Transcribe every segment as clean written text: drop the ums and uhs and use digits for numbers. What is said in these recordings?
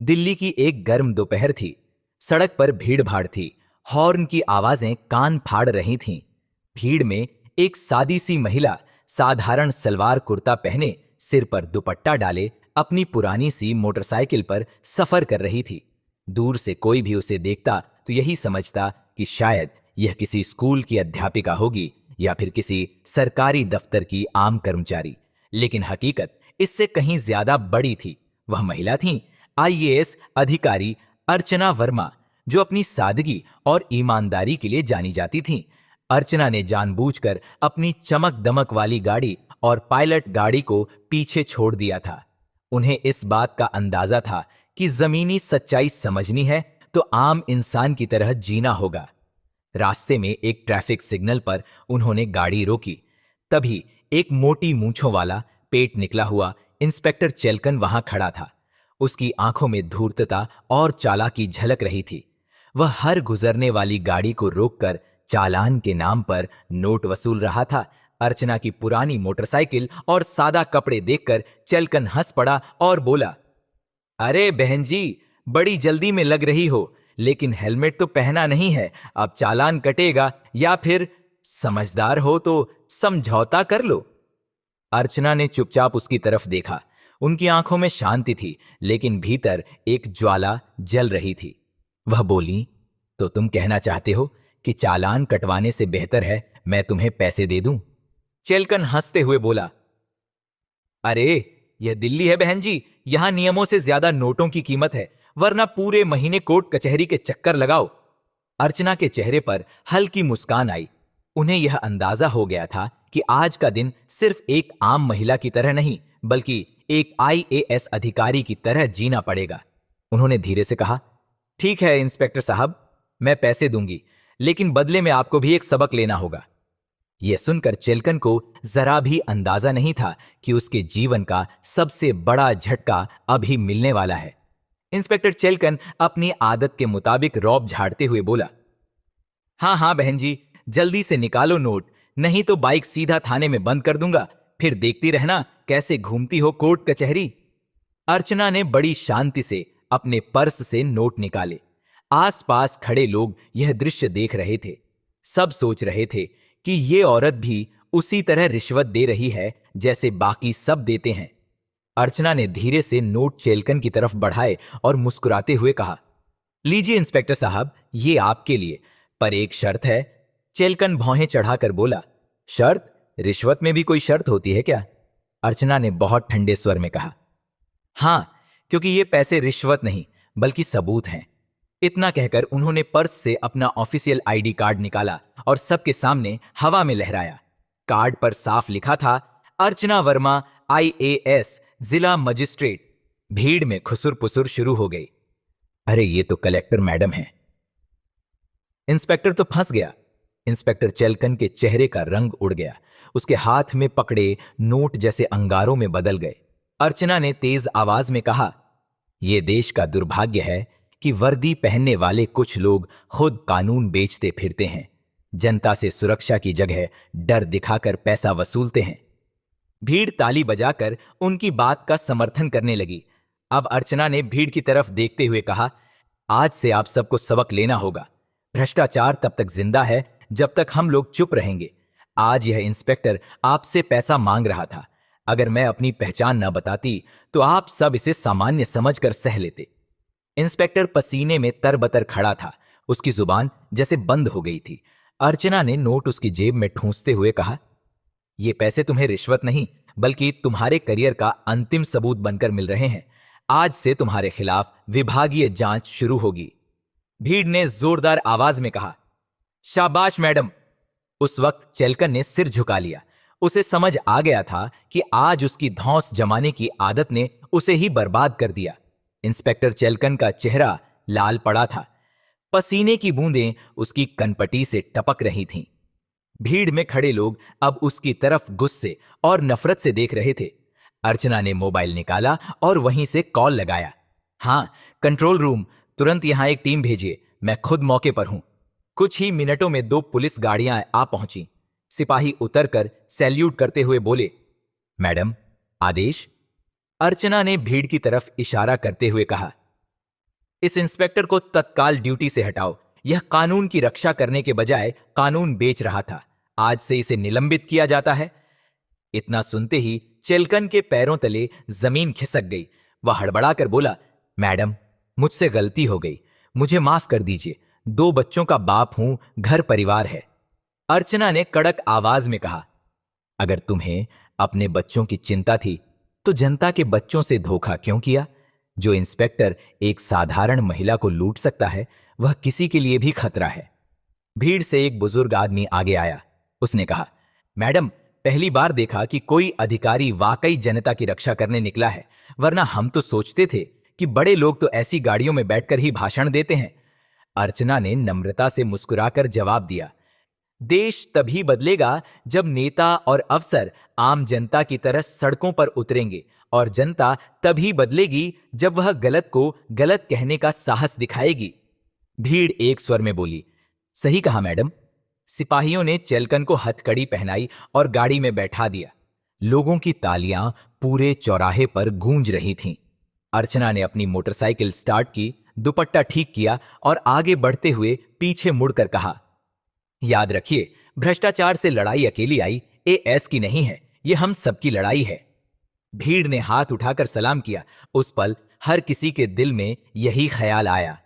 दिल्ली की एक गर्म दोपहर थी। सड़क पर भीड़ भाड़ थी। हॉर्न की आवाजें कान फाड़ रही थीं। भीड़ में एक सादी सी महिला साधारण सलवार कुर्ता पहने, सिर पर दुपट्टा डाले, अपनी पुरानी सी मोटरसाइकिल पर सफर कर रही थी। दूर से कोई भी उसे देखता तो यही समझता कि शायद यह किसी स्कूल की अध्यापिका होगी या फिर किसी सरकारी दफ्तर की आम कर्मचारी। लेकिन हकीकत इससे कहीं ज्यादा बड़ी थी। वह महिला थी आईएएस अधिकारी अर्चना वर्मा, जो अपनी सादगी और ईमानदारी के लिए जानी जाती थीं। अर्चना ने जानबूझकर अपनी चमक दमक वाली गाड़ी और पायलट गाड़ी को पीछे छोड़ दिया था। उन्हें इस बात का अंदाजा था कि जमीनी सच्चाई समझनी है तो आम इंसान की तरह जीना होगा। रास्ते में एक ट्रैफिक सिग्नल पर उन्होंने गाड़ी रोकी। तभी एक मोटी मूंछों वाला, पेट निकला हुआ इंस्पेक्टर चेलकन वहां खड़ा था। उसकी आंखों में धूर्तता और चालाकी झलक रही थी। वह हर गुजरने वाली गाड़ी को रोककर चालान के नाम पर नोट वसूल रहा था। अर्चना की पुरानी मोटरसाइकिल और सादा कपड़े देखकर चेलकन हंस पड़ा और बोला, अरे बहन जी, बड़ी जल्दी में लग रही हो, लेकिन हेलमेट तो पहना नहीं है। अब चालान कटेगा, या फिर समझदार हो तो समझौता कर लो। अर्चना ने चुपचाप उसकी तरफ देखा। उनकी आंखों में शांति थी, लेकिन भीतर एक ज्वाला जल रही थी। वह बोली, तो तुम कहना चाहते हो कि चालान कटवाने से बेहतर है मैं तुम्हें पैसे दे दूं? चेलकन हंसते हुए बोला, अरे यह दिल्ली है बहन जी, यहां नियमों से ज्यादा नोटों की कीमत है, वरना पूरे महीने कोर्ट कचहरी के चक्कर लगाओ। अर्चना के चेहरे पर हल्की मुस्कान आई। उन्हें यह अंदाजा हो गया था कि आज का दिन सिर्फ एक आम महिला की तरह नहीं, बल्कि एक आईएएस अधिकारी की तरह जीना पड़ेगा। उन्होंने धीरे से कहा, ठीक है इंस्पेक्टर साहब, मैं पैसे दूंगी, लेकिन बदले में आपको भी एक सबक लेना होगा। यह सुनकर चेलकन को जरा भी अंदाजा नहीं था कि उसके जीवन का सबसे बड़ा झटका अभी मिलने वाला है। इंस्पेक्टर चेलकन अपनी आदत के मुताबिक रौब झाड़ते हुए बोला, हाँ हाँ बहन जी, जल्दी से निकालो नोट, नहीं तो बाइक सीधा थाने में बंद कर दूंगा, फिर देखती रहना कैसे घूमती हो कोर्ट कचहरी। अर्चना ने बड़ी शांति से अपने पर्स से नोट निकाले। आसपास खड़े लोग यह दृश्य देख रहे थे। सब सोच रहे थे कि ये औरत भी उसी तरह रिश्वत दे रही है जैसे बाकी सब देते हैं। अर्चना ने धीरे से नोट चेलकन की तरफ बढ़ाए और मुस्कुराते हुए कहा, लीजिए इंस्पेक्टर साहब, ये आपके लिए, पर एक शर्त है। चेलकन भौहें चढ़ाकर बोला, शर्त? रिश्वत में भी कोई शर्त होती है क्या? अर्चना ने बहुत ठंडे स्वर में कहा, हां, क्योंकि ये पैसे रिश्वत नहीं बल्कि सबूत हैं। इतना कहकर उन्होंने पर्स से अपना ऑफिशियल आईडी कार्ड निकाला और सबके सामने हवा में लहराया। कार्ड पर साफ लिखा था, अर्चना वर्मा, आईएएस, जिला मजिस्ट्रेट। भीड़ में खुसुर पुसुर शुरू हो गई। अरे ये तो कलेक्टर मैडम है। इंस्पेक्टर तो फंस गया। इंस्पेक्टर चेलकन के चेहरे का रंग उड़ गया। उसके हाथ में पकड़े नोट जैसे अंगारों में बदल गए। अर्चना ने तेज आवाज में कहा, यह देश का दुर्भाग्य है कि वर्दी पहनने वाले कुछ लोग खुद कानून बेचते फिरते हैं। जनता से सुरक्षा की जगह डर दिखाकर पैसा वसूलते हैं। भीड़ ताली बजाकर उनकी बात का समर्थन करने लगी। अब अर्चना ने भीड़ की तरफ देखते हुए कहा, आज से आप सबको सबक लेना होगा। भ्रष्टाचार तब तक जिंदा है जब तक हम लोग चुप रहेंगे। आज यह इंस्पेक्टर आपसे पैसा मांग रहा था। अगर मैं अपनी पहचान न बताती तो आप सब इसे सामान्य समझकर सह लेते। इंस्पेक्टर पसीने में तरबतर खड़ा था। उसकी जुबान जैसे बंद हो गई थी। अर्चना ने नोट उसकी जेब में ठूंसते हुए कहा, ये पैसे तुम्हें रिश्वत नहीं बल्कि तुम्हारे करियर का अंतिम सबूत बनकर मिल रहे हैं। आज से तुम्हारे खिलाफ विभागीय जांच शुरू होगी। भीड़ ने जोरदार आवाज में कहा, शाबाश मैडम। उस वक्त चेलकन ने सिर झुका लिया। उसे समझ आ गया था कि आज उसकी धौंस जमाने की आदत ने उसे ही बर्बाद कर दिया। इंस्पेक्टर चेलकन का चेहरा लाल पड़ा था। पसीने की बूंदें उसकी कनपटी से टपक रही थीं। भीड़ में खड़े लोग अब उसकी तरफ गुस्से और नफरत से देख रहे थे। अर्चना ने मोबाइल निकाला और वहीं से कॉल लगाया। हां, कंट्रोल रूम, तुरंत यहां एक टीम भेजिए, मैं खुद मौके पर हूं। कुछ ही मिनटों में 2 पुलिस गाड़ियां आ पहुंची। सिपाही उतरकर सैल्यूट करते हुए बोले, मैडम, आदेश? अर्चना ने भीड़ की तरफ इशारा करते हुए कहा, इस इंस्पेक्टर को तत्काल ड्यूटी से हटाओ। यह कानून की रक्षा करने के बजाय कानून बेच रहा था। आज से इसे निलंबित किया जाता है। इतना सुनते ही चेलकन के पैरों तले जमीन खिसक गई। वह हड़बड़ाकर बोला, मैडम, मुझसे गलती हो गई, मुझे माफ कर दीजिए। 2 बच्चों का बाप हूं, घर परिवार है। अर्चना ने कड़क आवाज में कहा, अगर तुम्हें अपने बच्चों की चिंता थी तो जनता के बच्चों से धोखा क्यों किया? जो इंस्पेक्टर एक साधारण महिला को लूट सकता है, वह किसी के लिए भी खतरा है। भीड़ से एक बुजुर्ग आदमी आगे आया। उसने कहा, मैडम, पहली बार देखा कि कोई अधिकारी वाकई जनता की रक्षा करने निकला है, वरना हम तो सोचते थे कि बड़े लोग तो ऐसी गाड़ियों में बैठकर ही भाषण देते हैं। अर्चना ने नम्रता से मुस्कुराकर जवाब दिया, देश तभी बदलेगा जब नेता और अफसर आम जनता की तरह सड़कों पर उतरेंगे, और जनता तभी बदलेगी जब वह गलत को गलत कहने का साहस दिखाएगी। भीड़ एक स्वर में बोली, सही कहा मैडम। सिपाहियों ने चेलकन को हथकड़ी पहनाई और गाड़ी में बैठा दिया। लोगों की तालियां पूरे चौराहे पर गूंज रही थीं। अर्चना ने अपनी मोटरसाइकिल स्टार्ट की, दुपट्टा ठीक किया और आगे बढ़ते हुए पीछे मुड़कर कहा, याद रखिए, भ्रष्टाचार से लड़ाई अकेली आई एएस की नहीं है, यह हम सबकी लड़ाई है। भीड़ ने हाथ उठाकर सलाम किया। उस पल हर किसी के दिल में यही ख्याल आया,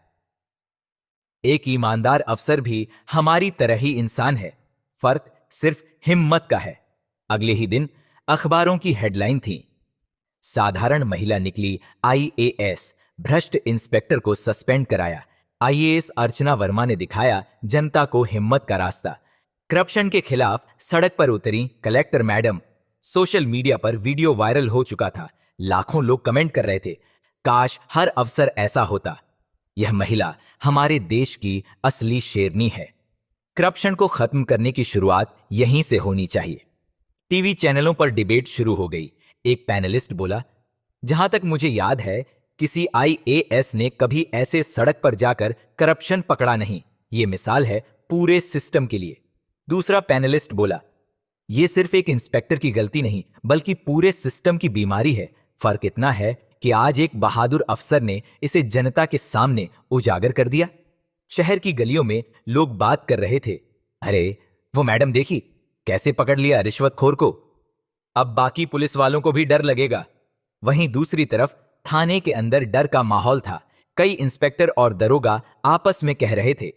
एक ईमानदार अफसर भी हमारी तरह ही इंसान है, फर्क सिर्फ हिम्मत का है। अगले ही दिन अखबारों की हेडलाइन थी, साधारण महिला निकली आईएएस, भ्रष्ट इंस्पेक्टर को सस्पेंड कराया। आईएएस अर्चना वर्मा ने दिखाया जनता को हिम्मत का रास्ता। करप्शन के खिलाफ सड़क पर उतरी कलेक्टर मैडम। सोशल मीडिया पर वीडियो वायरल हो चुका था। लाखों लोग कमेंट कर रहे थे, काश हर अफसर ऐसा होता। यह महिला हमारे देश की असली शेरनी है। करप्शन को खत्म करने की शुरुआत यहीं से होनी चाहिए। टीवी चैनलों पर डिबेट शुरू हो गई। एक पैनलिस्ट बोला, जहां तक मुझे याद है, किसी आईएएस ने कभी ऐसे सड़क पर जाकर करप्शन पकड़ा नहीं। यह मिसाल है पूरे सिस्टम के लिए। दूसरा पैनलिस्ट बोला, यह सिर्फ एक इंस्पेक्टर की गलती नहीं, बल्कि पूरे सिस्टम की बीमारी है। फर्क इतना है कि आज एक बहादुर अफसर ने इसे जनता के सामने उजागर कर दिया। शहर की गलियों में लोग बात कर रहे थे, अरे वो मैडम देखी, कैसे पकड़ लिया रिश्वतखोर को। अब बाकी पुलिस वालों को भी डर लगेगा। वहीं दूसरी तरफ थाने के अंदर डर का माहौल था। कई इंस्पेक्टर और दरोगा आपस में कह रहे थे,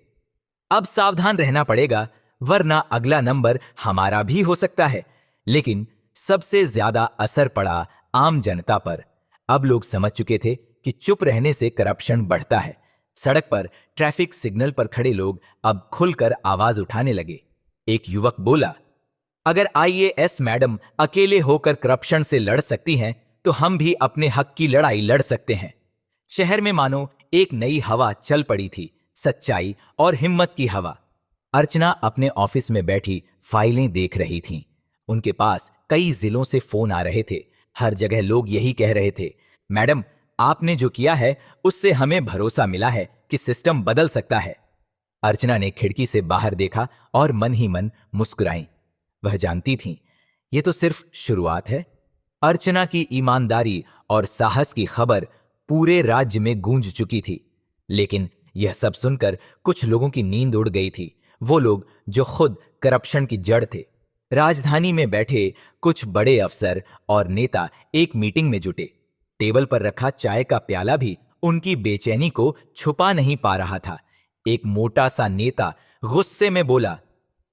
अब सावधान रहना पड़ेगा, वरना अगला नंबर हमारा भी हो सकता है। लेकिन सबसे ज्यादा असर पड़ा आम जनता पर। अब लोग समझ चुके थे कि चुप रहने से करप्शन बढ़ता है। सड़क पर ट्रैफिक सिग्नल पर खड़े लोग अब खुलकर आवाज उठाने लगे। एक युवक बोला, अगर आईएएस मैडम अकेले होकर करप्शन से लड़ सकती हैं, तो हम भी अपने हक की लड़ाई लड़ सकते हैं। शहर में मानो एक नई हवा चल पड़ी थी, सच्चाई और हिम्मत की हवा। अर्चना अपने ऑफिस में बैठी फाइलें देख रही थीं। उनके पास कई जिलों से फोन आ रहे थे। हर जगह लोग यही कह रहे थे, मैडम, आपने जो किया है उससे हमें भरोसा मिला है कि सिस्टम बदल सकता है। अर्चना ने खिड़की से बाहर देखा और मन ही मन मुस्कुराई। वह जानती थीं, यह तो सिर्फ शुरुआत है। अर्चना की ईमानदारी और साहस की खबर पूरे राज्य में गूंज चुकी थी। लेकिन यह सब सुनकर कुछ लोगों की नींद उड़ गई थी। वो लोग जो खुद करप्शन की जड़ थे। राजधानी में बैठे कुछ बड़े अफसर और नेता एक मीटिंग में जुटे। टेबल पर रखा चाय का प्याला भी उनकी बेचैनी को छुपा नहीं पा रहा था। एक मोटा सा नेता गुस्से में बोला,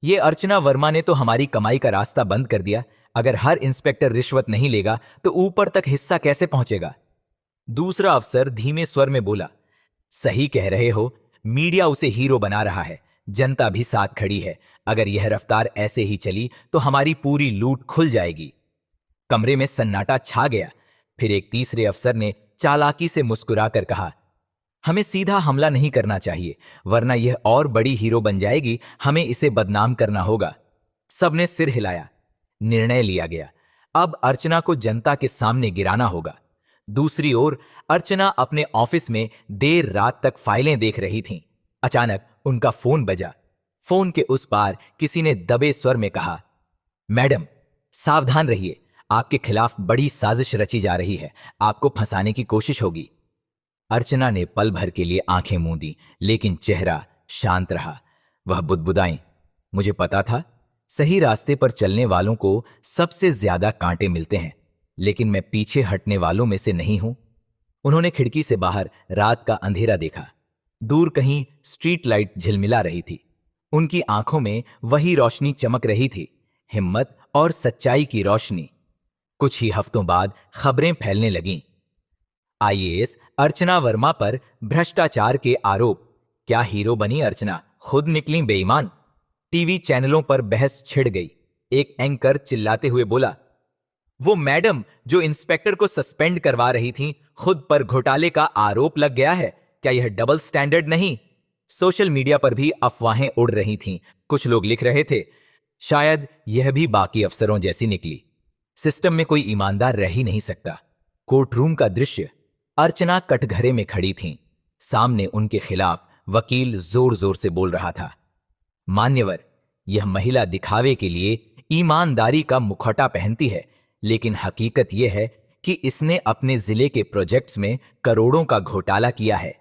ये अर्चना वर्मा ने तो हमारी कमाई का रास्ता बंद कर दिया। अगर हर इंस्पेक्टर रिश्वत नहीं लेगा तो ऊपर तक हिस्सा कैसे पहुंचेगा? दूसरा अफसर धीमे स्वर में बोला, सही कह रहे हो, मीडिया उसे हीरो बना रहा है, जनता भी साथ खड़ी है। अगर यह रफ्तार ऐसे ही चली तो हमारी पूरी लूट खुल जाएगी। कमरे में सन्नाटा छा गया। फिर एक तीसरे अफसर ने चालाकी से मुस्कुराकर कहा, हमें सीधा हमला नहीं करना चाहिए, वरना यह और बड़ी हीरो बन जाएगी। हमें इसे बदनाम करना होगा। सबने सिर हिलाया। निर्णय लिया गया, अब अर्चना को जनता के सामने गिराना होगा। दूसरी ओर अर्चना अपने ऑफिस में देर रात तक फाइलें देख रही थीं। अचानक उनका फोन बजा। फोन के उस पार किसी ने दबे स्वर में कहा, मैडम, सावधान रहिए, आपके खिलाफ बड़ी साजिश रची जा रही है। आपको फंसाने की कोशिश होगी। अर्चना ने पल भर के लिए आंखें मूंदी, लेकिन चेहरा शांत रहा। वह बुदबुदाई, मुझे पता था सही रास्ते पर चलने वालों को सबसे ज्यादा कांटे मिलते हैं, लेकिन मैं पीछे हटने वालों में से नहीं हूं। उन्होंने खिड़की से बाहर रात का अंधेरा देखा। दूर कहीं स्ट्रीट लाइट झिलमिला रही थी। उनकी आंखों में वही रोशनी चमक रही थी, हिम्मत और सच्चाई की रोशनी। कुछ ही हफ्तों बाद खबरें फैलने लगीं। आईएएस अर्चना वर्मा पर भ्रष्टाचार के आरोप। क्या हीरो बनी अर्चना, खुद निकली बेईमान। टीवी चैनलों पर बहस छिड़ गई। एक एंकर चिल्लाते हुए बोला, वो मैडम जो इंस्पेक्टर को सस्पेंड करवा रही थी, खुद पर घोटाले का आरोप लग गया है। क्या यह डबल स्टैंडर्ड नहीं? सोशल मीडिया पर भी अफवाहें उड़ रही थीं। कुछ लोग लिख रहे थे, शायद यह भी बाकी अफसरों जैसी निकली। सिस्टम में कोई ईमानदार रह ही नहीं सकता। कोर्टरूम का दृश्य। अर्चना कटघरे में खड़ी थीं। सामने उनके खिलाफ वकील जोर जोर से बोल रहा था, मान्यवर, यह महिला दिखावे के लिए ईमानदारी का मुखौटा पहनती है, लेकिन हकीकत यह है कि इसने अपने जिले के प्रोजेक्ट्स में करोड़ों का घोटाला किया है।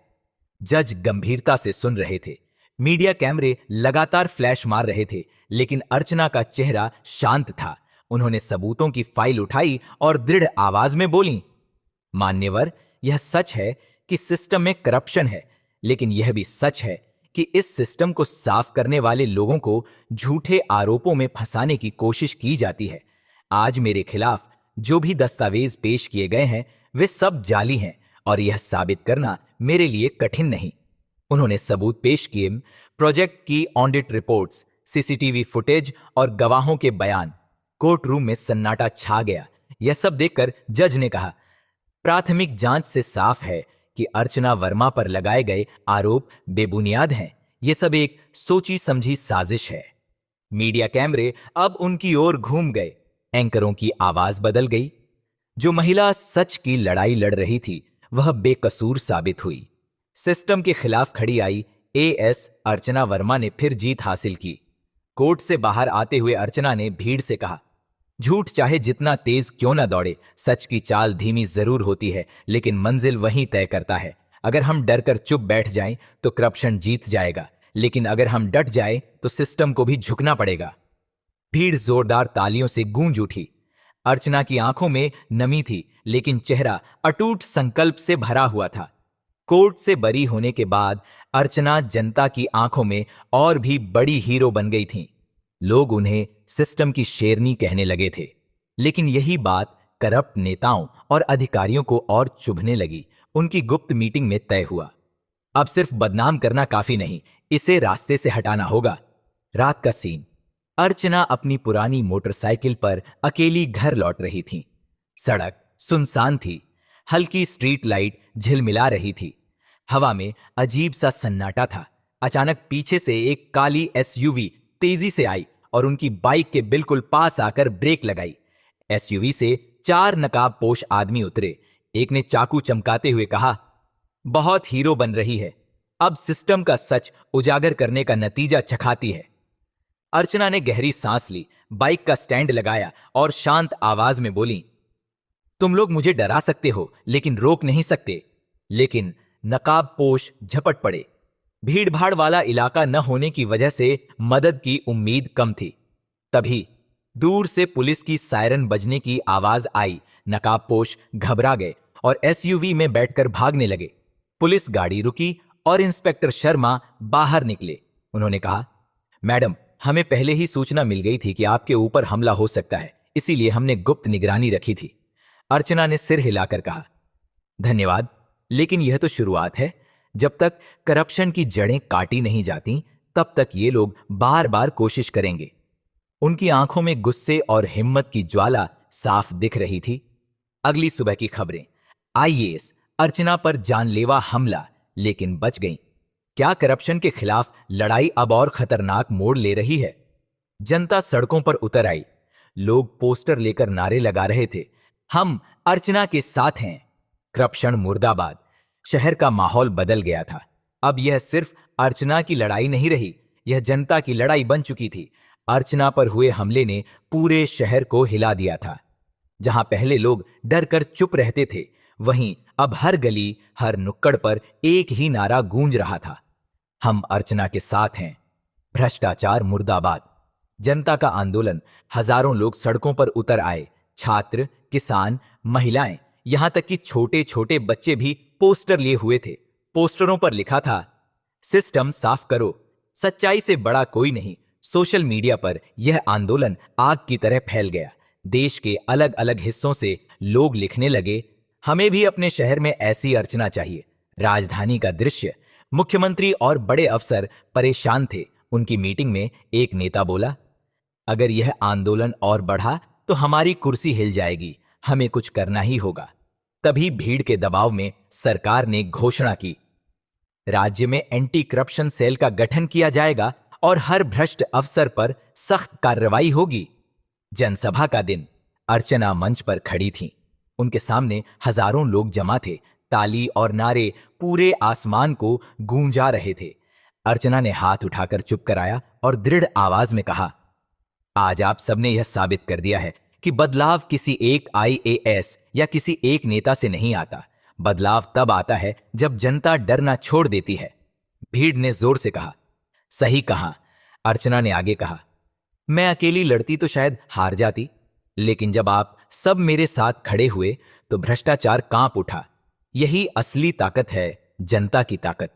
जज गंभीरता से सुन रहे थे। मीडिया कैमरे लगातार फ्लैश मार रहे थे, लेकिन अर्चना का चेहरा शांत था। उन्होंने सबूतों की फाइल उठाई और दृढ़ आवाज में बोली, मान्यवर, यह सच है कि सिस्टम में करप्शन है, लेकिन यह भी सच है कि इस सिस्टम को साफ करने वाले लोगों को झूठे आरोपों में फंसाने की कोशिश की जाती है। आज मेरे खिलाफ जो भी दस्तावेज पेश किए गए हैं, वे सब जाली हैं और यह साबित करना मेरे लिए कठिन नहीं। उन्होंने सबूत पेश किए, प्रोजेक्ट की ऑडिट रिपोर्ट्स, सीसीटीवी फुटेज और गवाहों के बयान। कोर्ट रूम में सन्नाटा छा गया। यह सब देखकर जज ने कहा, प्राथमिक जांच से साफ है कि अर्चना वर्मा पर लगाए गए आरोप बेबुनियाद हैं। यह सब एक सोची समझी साजिश है। मीडिया कैमरे अब उनकी ओर घूम गए। एंकरों की आवाज बदल गई। जो महिला सच की लड़ाई लड़ रही थी, वह बेकसूर साबित हुई। सिस्टम के खिलाफ खड़ी आई एएस अर्चना वर्मा ने फिर जीत हासिल की। कोर्ट से बाहर आते हुए अर्चना ने भीड़ से कहा, झूठ चाहे जितना तेज क्यों ना दौड़े, सच की चाल धीमी जरूर होती है, लेकिन मंजिल वहीं तय करता है। अगर हम डरकर चुप बैठ जाएं तो करप्शन जीत जाएगा, लेकिन अगर हम डट जाएं तो सिस्टम को भी झुकना पड़ेगा। भीड़ जोरदार तालियों से गूंज उठी। अर्चना की आंखों में नमी थी, लेकिन चेहरा अटूट संकल्प से भरा हुआ था। कोर्ट से बरी होने के बाद अर्चना जनता की आंखों में और भी बड़ी हीरो बन गई थीं। लोग उन्हें सिस्टम की शेरनी कहने लगे थे, लेकिन यही बात करप्ट नेताओं और अधिकारियों को और चुभने लगी। उनकी गुप्त मीटिंग में तय हुआ, अब सिर्फ बदनाम करना काफी नहीं, इसे रास्ते से हटाना होगा। रात का सीन। अर्चना अपनी पुरानी मोटरसाइकिल पर अकेली घर लौट रही थी। सड़क सुनसान थी। हल्की स्ट्रीट लाइट झिलमिला रही थी। हवा में अजीब सा सन्नाटा था। अचानक पीछे से एक काली एसयूवी तेजी से आई और उनकी बाइक के बिल्कुल पास आकर ब्रेक लगाई। एसयूवी से 4 नकाबपोश आदमी उतरे। एक ने चाकू चमकाते हुए कहा, बहुत हीरो बन रही है, अब सिस्टम का सच उजागर करने का नतीजा चखाती है। अर्चना ने गहरी सांस ली, बाइक का स्टैंड लगाया और शांत आवाज में बोली, तुम लोग मुझे डरा सकते हो, लेकिन रोक नहीं सकते। लेकिन नकाबपोश झपट पड़े। भीड़भाड़ वाला इलाका न होने की वजह से मदद की उम्मीद कम थी। तभी दूर से पुलिस की सायरन बजने की आवाज आई। नकाबपोश घबरा गए और एसयूवी में बैठकर भागने लगे। पुलिस गाड़ी रुकी और इंस्पेक्टर शर्मा बाहर निकले। उन्होंने कहा, मैडम, हमें पहले ही सूचना मिल गई थी कि आपके ऊपर हमला हो सकता है, इसीलिए हमने गुप्त निगरानी रखी थी। अर्चना ने सिर हिलाकर कहा, धन्यवाद, लेकिन यह तो शुरुआत है। जब तक करप्शन की जड़ें काटी नहीं जाती, तब तक ये लोग बार बार कोशिश करेंगे। उनकी आंखों में गुस्से और हिम्मत की ज्वाला साफ दिख रही थी। अगली सुबह की खबरें। आईएएस अर्चना पर जानलेवा हमला, लेकिन बच गईं। क्या करप्शन के खिलाफ लड़ाई अब और खतरनाक मोड़ ले रही है? जनता सड़कों पर उतर आई। लोग पोस्टर लेकर नारे लगा रहे थे, हम अर्चना के साथ हैं, करप्शन मुर्दाबाद। शहर का माहौल बदल गया था। अब यह सिर्फ अर्चना की लड़ाई नहीं रही, यह जनता की लड़ाई बन चुकी थी। अर्चना पर हुए हमले ने पूरे शहर को हिला दिया था। जहां पहले लोग डर कर चुप रहते थे, वहीं अब हर गली, हर नुक्कड़ पर एक ही नारा गूंज रहा था, हम अर्चना के साथ हैं, भ्रष्टाचार मुर्दाबाद। जनता का आंदोलन, हजारों लोग सड़कों पर उतर आए, छात्र, किसान, महिलाएं, यहां तक कि छोटे छोटे बच्चे भी पोस्टर लिए हुए थे। पोस्टरों पर लिखा था, सिस्टम साफ करो, सच्चाई से बड़ा कोई नहीं। सोशल मीडिया पर यह आंदोलन आग की तरह फैल गया। देश के अलग अलग हिस्सों से लोग लिखने लगे, हमें भी अपने शहर में ऐसी अर्चना चाहिए। राजधानी का दृश्य, मुख्यमंत्री और बड़े अफसर परेशान थे। उनकी मीटिंग में एक नेता बोला, अगर यह आंदोलन और बढ़ा तो हमारी कुर्सी हिल जाएगी, हमें कुछ करना ही होगा। तभी भीड़ के दबाव में सरकार ने घोषणा की, राज्य में एंटी करप्शन सेल का गठन किया जाएगा और हर भ्रष्ट अफसर पर सख्त कार्रवाई होगी। जनसभा का दिन, अर्चना मंच पर खड़ी थीं। उनके सामने हजारों लोग जमा थे, ताली और नारे पूरे आसमान को गूंजा रहे थे। अर्चना ने हाथ उठाकर चुप कराया और दृढ़ आवाज में कहा, आज आप सबने यह साबित कर दिया है कि बदलाव किसी एक आईएएस या किसी एक नेता से नहीं आता। बदलाव तब आता है जब जनता डरना छोड़ देती है। भीड़ ने जोर से कहा, सही कहा। अर्चना ने आगे कहा, मैं अकेली लड़ती तो शायद हार जाती, लेकिन जब आप सब मेरे साथ खड़े हुए तो भ्रष्टाचार कांप उठा। यही असली ताकत है, जनता की ताकत।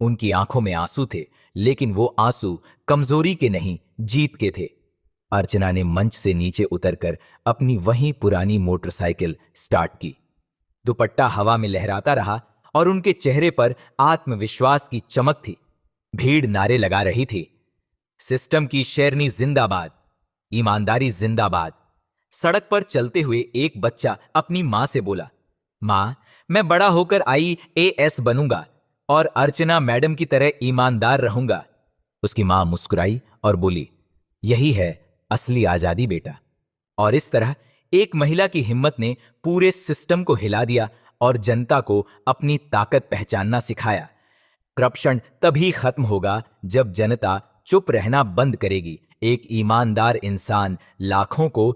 उनकी आंखों में आंसू थे, लेकिन वो आंसू कमजोरी के नहीं, जीत के थे। अर्चना ने मंच से नीचे उतरकर अपनी वही पुरानी मोटरसाइकिल स्टार्ट की। दुपट्टा हवा में लहराता रहा और उनके चेहरे पर आत्मविश्वास की चमक थी। भीड़ नारे लगा रही थी, सिस्टम की शेरनी जिंदाबाद, ईमानदारी जिंदाबाद। सड़क पर चलते हुए एक बच्चा अपनी मां से बोला, मां, मैं बड़ा होकर आईएएस बनूंगा और अर्चना मैडम की तरह ईमानदार रहूंगा। उसकी मां मुस्कुराई और बोली, यही है असली आजादी बेटा। और इस तरह एक महिला की हिम्मत ने पूरे सिस्टम को हिला दिया और जनता को अपनी ताकत पहचानना सिखाया। करप्शन तभी खत्म होगा जब जनता चुप रहना बंद करेगी। एक ईमानदार इंसान लाखों को